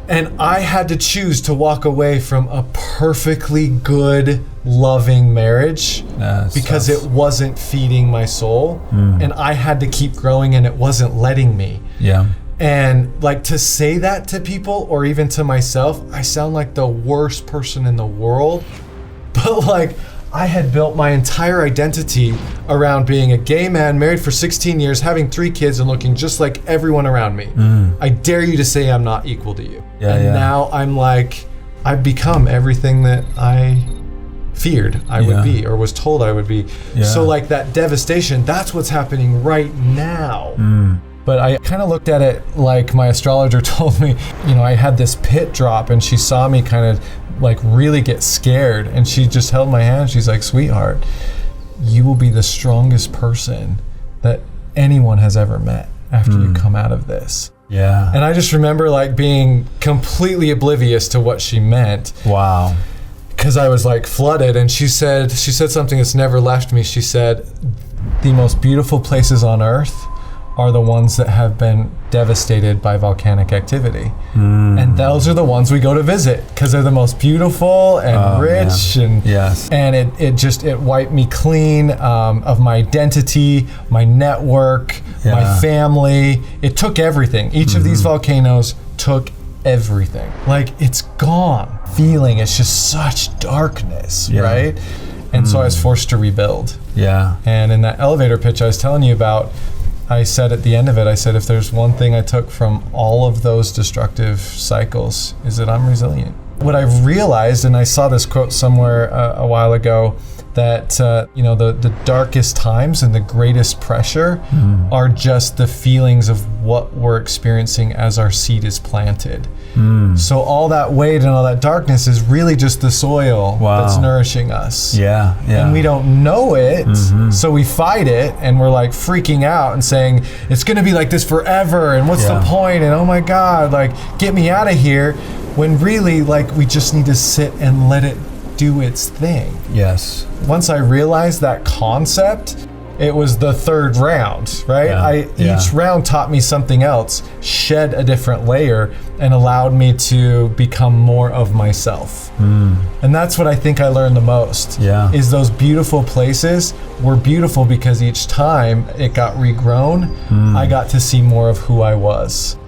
And I had to choose to walk away from a perfectly good, loving marriage because it wasn't feeding my soul. And I had to keep growing and it wasn't letting me. Yeah. And like to say that to people or even to myself, I sound like the worst person in the world. But like I had built my entire identity around being a gay man, married for 16 years, having 3 kids and looking just like everyone around me. I dare you to say I'm not equal to you. Now I'm like, I've become everything that I feared I would be or was told I would be. So like that devastation, that's what's happening right now. But I kind of looked at it like my astrologer told me, you know, I had this pit drop and she saw me kind of like really get scared and she just held my hand. She's like, sweetheart, you will be the strongest person that anyone has ever met after you come out of this. Yeah. And I just remember like being completely oblivious to what she meant. Wow. Because I was like flooded, and she said something that's never left me. She said, the most beautiful places on earth are the ones that have been devastated by volcanic activity. And those are the ones we go to visit because they're the most beautiful and rich. Man. And it wiped me clean of my identity, my network, my family. It took everything. Each of these volcanoes took everything. Like it's gone. Feeling it's just such darkness, right? And so I was forced to rebuild. And in that elevator pitch I was telling you about, I said at the end of it, I said, if there's one thing I took from all of those destructive cycles, is that I'm resilient. What I've realized, and I saw this quote somewhere a while ago, that the darkest times and the greatest pressure are just the feelings of what we're experiencing as our seed is planted. So all that weight and all that darkness is really just the soil that's nourishing us. And we don't know it, so we fight it, and we're like freaking out and saying, it's gonna be like this forever, and what's the point, and oh my God, like get me out of here, when really like we just need to sit and let it do its thing. Once I realized that concept, it was the third round, right? Each round taught me something else, shed a different layer, and allowed me to become more of myself. And that's what I think I learned the most, is those beautiful places were beautiful because each time it got regrown, I got to see more of who I was.